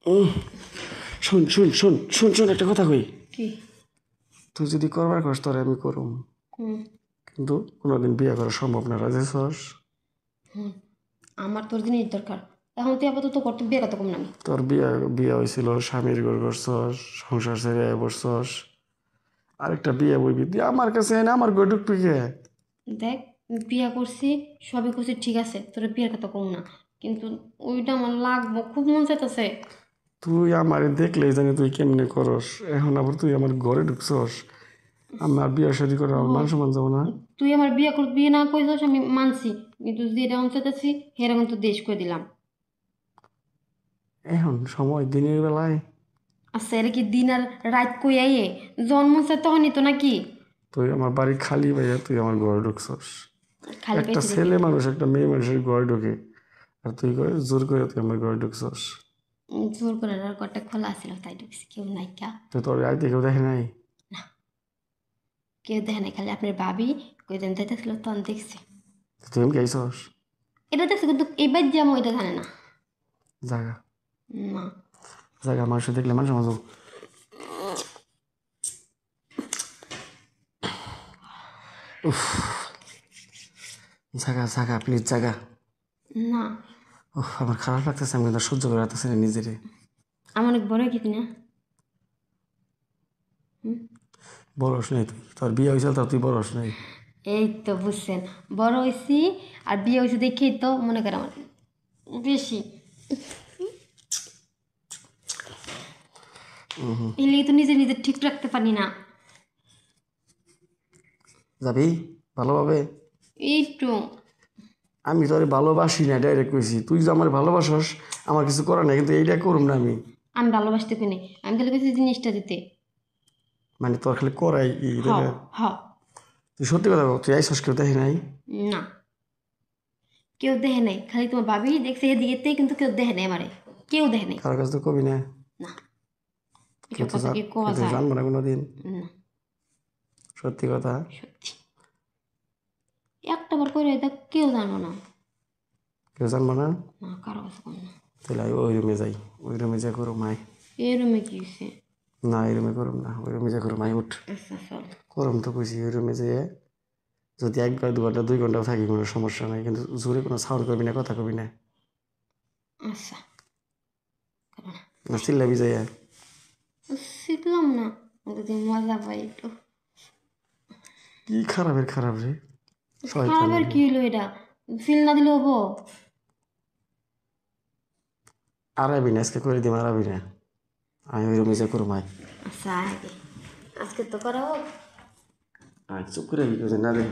শুন শুন শুন শুন শুন একটা কথা কই। কি? তুই যদি করবার কস তোরে আমি করুম, কিন্তু কোনোদিন বিয়ে করা সম্ভব না। রাজি ছস? আমার তোর জিনিস দরকার। এখন তুই আপাতত করতে বিয়ে কথা কম না আমি। তোর বিয়ে বিয়ে হয়েছিল, স্বামীর ঘর করছস, সংসার ছেড়ে বসছস, আরেকটা বিয়ে বইবি তুই আমার কাছে এনে আমার ঘর ঢুকবি কে? দেখ, বিয়ে করছি, সবই করছি, ঠিক আছে, তোর বিয়ের কথা কম না, কিন্তু ওইটা আমার লাগবো, খুব মন চাইতেছে। তুই আমারে দেখলেই জানি তুই কেমনে করস, এখন আবার তুই আমার ঘরে ঢুকছস। আমার বিয়ে শাদী করে আমার মান সম্মান যাবো না? তুই আমার বিয়ে না কইছস আমি মানছি, কিন্তু যেটা মন চাইতেছি সেরকম তো দেশ করে দিলাম। এখন সময় দিনের বেলায় আচ্ছা, এটা কি দিন আর রাত কই আইয়ে জন্ম চাই তখনই তো নাকি? তুই আমার বাড়ি খালি ভাইয়া, তুই আমার ঘরে ঢুকছস। খালি একটা পেয়েছি দেখি। ছেলে মানুষ একটা মেয়ে মানুষের ঘরে ঢুকে, আর তুই করে জোর করে তুই আমার ঘরে ঢুকছস। জোর করে আর ঘরটা খোলা ছিল তাই ঢুকছি, কেউ নাই কা। তুই তোর আইতে কেউ দেখে নাই? কেউ দেখে নাই, খালি আপনার ভাবি কই দিন যাইতেছিল তখন দেখছি। তুই এমনি আইসস? এটা দেখছি, কিন্তু এবার যেমন এটা জানে না। জাগা না। জাগা মানুষ দেখলে মানুষ মাঝে জাগা জাগা প্লিজ জাগা। না, আমার খারাপ লাগতেছে, আমি কিন্তু আর সহ্য করে রাখতেছি না নিজেরে। আমার অনেক বড় কি না? বড়স নাই তুই, তোর বিয়ে হয়েছিল তো তুই বড়স নাই। এই তো বুঝছেন, বড় হয়েছি আর বিয়ে হয়েছে দেখেই তো মনে করেন আমার বেশি। এলে তো নিজে নিজে ঠিক রাখতে পারি না। যাবি ভালোভাবে? এই তো। আমি তোর ভালোবাসি না ডাইরেক্ট কইছি, তুই যে আমার ভালোবাসস আমার কিছু করার নাই, কিন্তু এইটা করুম না আমি। আমি ভালোবাসতে কিনি, আমি খালি কাছে জিনিসটা দিতে। মানে তোর খালি করাই ই হ। তাই না? হ। তুই সত্যি কথা বল, তুই আইসস কেউ দেখে নাই? না, কেউ দেখে নাই, খালি তোমার ভাবি দেখছে এদিকে, কিন্তু কেউ দেখে নাই আমারে, কেউ দেখে নাই। কারোর কাছে তো কবি না? না, কেউ এসব তো কথা কি কোয়া কেউ তো যায়? জানবো না কোনোদিন। না, সত্যি কথা। সত্যি। একটা বার করে দেখ, কেউ জানবো না। কেউ জানবো না? না, কারো কাছে কম না। তাহলে ওই রুমে যাই, ওই রুমে যা করুম আয়। এই রুমে কি হয়েছে? না এই রুমে করুম না, ওই রুমে যা করুম আয় উঠ। আচ্ছা চল। করুম তো কইছি, ওই রুমে যেয়ে যদি 1 বা 2 ঘন্টা 2 ঘন্টাও থাকি কোনো সমস্যা নাই, কিন্তু জোরে কোনো সাউন্ড করবি না, কথা কবি না। আচ্ছা, করবো না। না চিল্লাবি যাইয়া। শিখলাম না, যদি মজা পাই একটু। কি খারাপের খারাপ রে, শয়তান খারাপের রে। কি হলো এটা? ফিল না দিলে হবো? আরাবি না আজকে করে দিম, আরাবি না। আয় ওই রুমে যা করুম আয়। আচ্ছা আগে আজকে তো করা হোক। আয় চুপ করে না রে।